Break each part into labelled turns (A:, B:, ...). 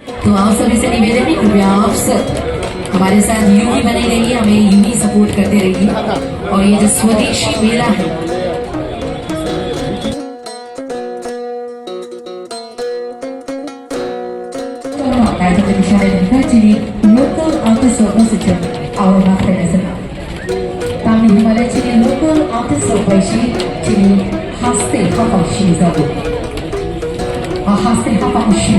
A: तो आप सभी से निवेदन है, कृपया आप सब हमारे साथ यूं ही बने रहिए, हमें यूं ही सपोर्ट करते रहिए। और ये जो स्वदेशी मेला है, local artist representative Aurora Fernandez. Kami Himalaya local artist representative Haste Hafashi Zabu. Haste Hafashi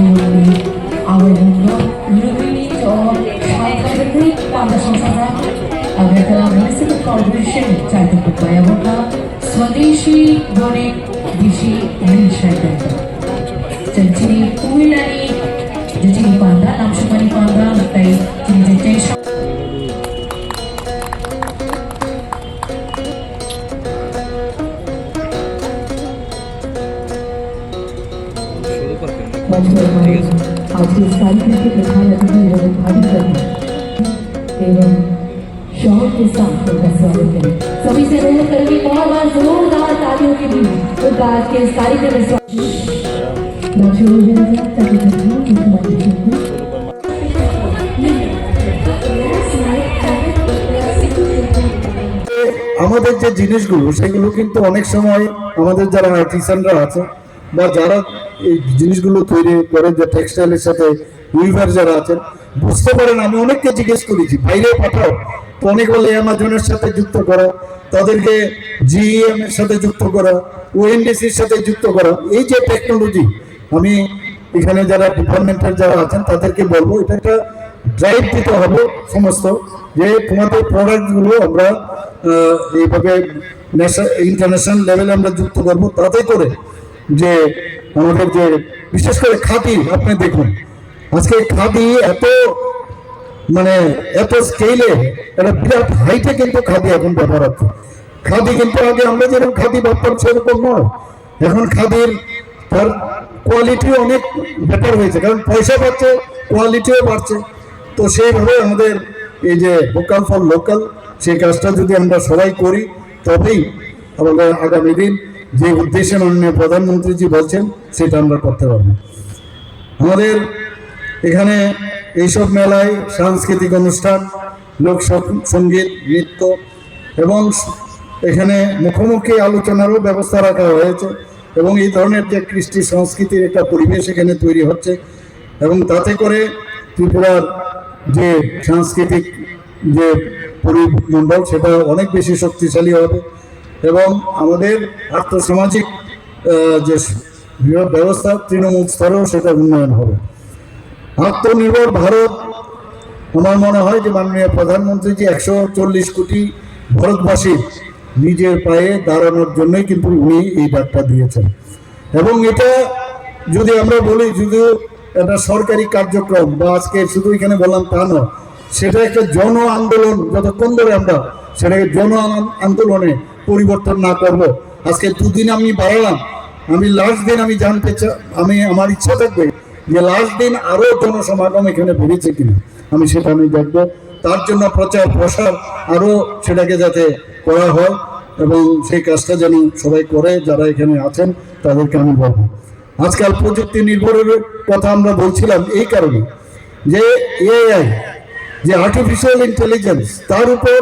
A: Aurora Lumini or Shaikari Pandashansara American Municipal Corporation Chaitanya Bayavoka Swadeshi Dori Dishi Rinshaitan. Jadi Kuilani Jadi Panda, Namshumani Panda, Matai, Jinjay आज के इस कार्यक्रम के प्रधान अतिथि एवं भागीदार एवं शौक के साथ उनका स्वागत करें। सभी से अनुरोध करेंगे बहुत बार जोरदार तालियों के बीच उनका आज के इस कार्यक्रम में
B: আমাদের যে জিনিসগুলো সেগুলো কিন্তু অনেক সময় আমাদের যারা আর্টিসানরা আছে বা যারা এই জিনিসগুলো তৈরি করে, যে টেক্সটাইলের সাথে উইভার যারা আছেন, বুঝতে পারেন। আমি অনেককে জিজ্ঞেস করেছি বাইরে পাঠাও, তো অনেক বলে অ্যামাজনের সাথে যুক্ত করা, তাদেরকে জিএম এর সাথে যুক্ত করা, ওএনডিসির সাথে যুক্ত করা। এই যে টেকনোলজি, আমি এখানে যারা ডিপার্টমেন্টের যারা আছেন তাদেরকে বলবো এটা একটা ড্রাইভ দিতে হবে সমস্ত, যে তোমাদের প্রোডাক্টগুলো আমরা এইভাবে ইন্টারন্যাশনাল লেভেলে আমরা যুক্ত করবো, তাতে করে যে আমাদের যে বিশেষ করে খাদি, আপনি দেখুন আজকে খাদি এত এত স্কেলে একটা বিরাট হাইটে কিন্তু খাদি এখন ব্যবহার হচ্ছে। খাদি কিন্তু আগে আমরা যেরকম খাদি ভাবতাম সেরকম নয়, এখন খাদির তার কোয়ালিটিও অনেক বেটার হয়েছে, কারণ পয়সা বাড়ছে, কোয়ালিটিও বাড়ছে। তো সেইভাবে আমাদের এই যে ভোকাল ফর লোকাল, সেই কাজটা যদি আমরা সবাই করি তবেই আমাদের আগামী দিন যে উদ্দেশ্যে মাননীয় প্রধানমন্ত্রীজি বলছেন সেটা আমরা করতে পারবো। আমাদের এখানে এইসব মেলায় সাংস্কৃতিক অনুষ্ঠান, লোক সঙ্গীত, নৃত্য এবং এখানে মুখোমুখি আলোচনারও ব্যবস্থা রাখা হয়েছে এবং এই ধরনের যে কৃষ্টি সংস্কৃতির একটা পরিবেশ এখানে তৈরি হচ্ছে এবং তাতে করে ত্রিপুরার যে সাংস্কৃতিক যে পরিমণ্ডল সেটা অনেক বেশি শক্তিশালী হবে এবং আমাদের আর্থসামাজিক যে ব্যবস্থা তৃণমূল স্তরেও সেটা উন্নয়ন হবে। আত্মনির্ভর ভারত, আমার মনে হয় যে মাননীয় প্রধানমন্ত্রীজি 140 কোটি ভারতবাসীর নিজের পায়ে দাঁড়ানোর জন্যই কিন্তু উনি এই ডাকটা দিয়েছেন এবং এটা যদি আমরা বলি শুধু একটা সরকারি কার্যক্রম বা আজকে শুধু এখানে বললাম তা নয়, সেটা একটা জন আন্দোলন। যতক্ষণ ধরে আমরা সেটাকে জন আন্দোলনে পরিবর্তন না করব, আজকে 2 দিন আমি বাড়ালাম, আমি লাস্ট দিন আমি জানতে চাই, আমার ইচ্ছা থাকবে যে লাস্ট দিন আরো জনসমাগম এখানে বেড়েছে কিনা, আমি সেটা আমি দেখবো। তার জন্য প্রচার প্রসার আরো সেটাকে যাতে করা হয় এবং সেই কাজটা যেন সবাই করে, যারা এখানে আছেন তাদেরকে আমি বলবো। আজকাল প্রযুক্তি নির্ভরের কথা আমরা বলছিলাম এই কারণে যে এআই, যে আর্টিফিশিয়াল ইন্টেলিজেন্স, তার উপর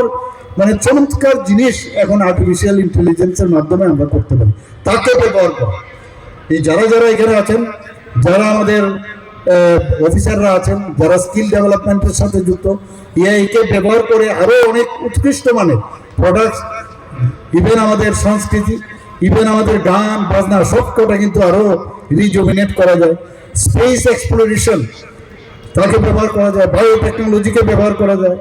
B: চমৎকার জিনিস এখন আর্টিফিশিয়াল ইন্টেলিজেন্সের মাধ্যমে আমরা করতে পারি, তাকে ব্যবহার করা। এই যারা যারা এখানে আছেন, যারা আমাদের অফিসাররা আছেন, যারা স্কিল ডেভেলপমেন্টের সাথে যুক্ত, এআইকে ব্যবহার করে আরো অনেক উৎকৃষ্ট মানের প্রোডাক্টস, ইভেন আমাদের সংস্কৃতি, ইভেন আমাদের গান বাজনা সবকটা কিন্তু আরো রিজুভিনেট করা যায়। স্পেস এক্সপ্লোরেশন তাকে ব্যবহার করা যায়, বায়োটেকনোলজিকে ব্যবহার করা যায়,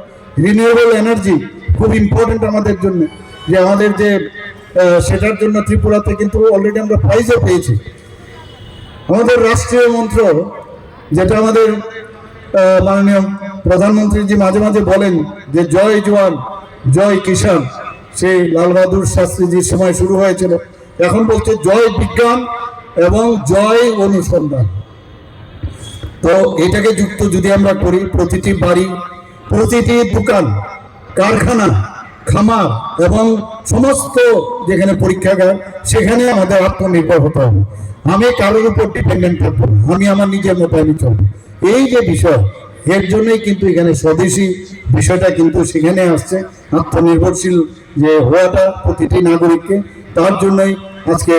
B: রিনিউয়েবল এনার্জি খুব ইম্পর্টেন্ট আমাদের জন্য, যে আমাদের যে সেটার জন্য ত্রিপুরাতে কিন্তু অলরেডি আমরা প্রাইজও পেয়েছি। আমাদের রাষ্ট্রীয় মন্ত্র যেটা আমাদের মাননীয় প্রধানমন্ত্রীজি মাঝে মাঝে বলেন যে জয় জওয়ান জয় কিষাণ, সেই লাল বাহাদুর শাস্ত্রীজির সময় শুরু হয়েছিল, এখন বলছে জয় বিজ্ঞান এবং জয় অনুসন্ধান। তো এটাকে যুক্ত যদি আমরা করি, প্রতিটি বাড়ি, প্রতিটি দোকান, কারখানা, খামার এবং সমস্ত যেখানে পরীক্ষাগার, সেখানে আমাদের আত্মনির্ভর হতে হবে। আমি কারোর উপর ডিপেন্ডেন্ট থাকবো না, আমি আমার নিজের মতো আমি চলবো। এই যে বিষয়, এর জন্যই কিন্তু এখানে স্বদেশী বিষয়টা কিন্তু সেখানে আসছে, আত্মনির্ভরশীল যে হওয়াটা প্রতিটি নাগরিককে, তার জন্যই আজকে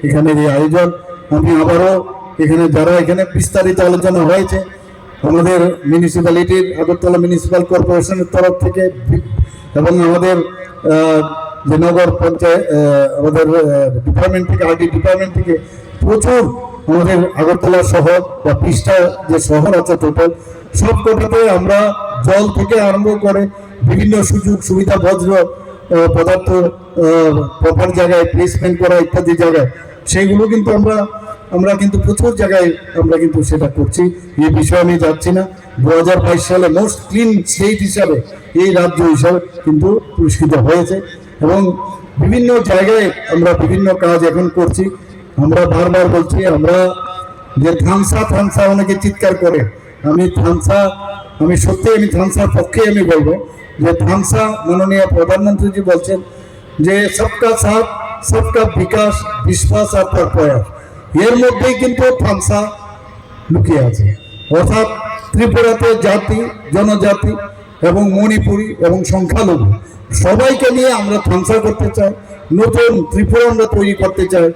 B: এখানে এই আয়োজন। আমি আবারও এখানে যারা এখানে বিস্তারিত আলোচনা হয়েছে আমাদের মিউনিসিপ্যালিটির, আগরতলা মিউনিসিপ্যাল কর্পোরেশনের তরফ থেকে এবং আমাদের যে নগর পঞ্চায়েত আমাদের ডিপার্টমেন্ট থেকে, আইটি ডিপার্টমেন্ট থেকে প্রচুর আমাদের আগরতলা শহর বা 20টা যে শহর আছে টোটাল, সব কটাতে আমরা জল থেকে আরম্ভ করে বিভিন্ন সুযোগ সুবিধা, বজ্র পদার্থ প্রপার জায়গায় প্লেসমেন্ট করা ইত্যাদি জায়গায়, সেইগুলো কিন্তু আমরা কিন্তু প্রচুর জায়গায় আমরা কিন্তু সেটা করছি। এই বিষয়ে আমি যাচ্ছি না। 2022 সালে মোস্ট ক্লিন স্টেট হিসাবে এই রাজ্য হিসাবে কিন্তু পুরস্কৃত হয়েছে এবং বিভিন্ন জায়গায় আমরা বিভিন্ন কাজ এখন করছি। আমরা বারবার বলছি, আমরা যে থানসা অনেকে চিৎকার করে, আমি থানসার পক্ষে আমি বলবো যে থানসা মাননীয় প্রধানমন্ত্রীজি বলছেন যে সবকা সাথ সবকা বিকাশ বিশ্বাস আর প্রয়াস, এর মধ্যেই কিন্তু থানসা লুকিয়ে আছে। অর্থাৎ ত্রিপুরাতে জাতি, জনজাতি এবং মণিপুরী এবং সংখ্যালঘু সবাইকে নিয়ে আমরা থানসা করতে চাই, নতুন ত্রিপুরা আমরা তৈরি করতে চাই।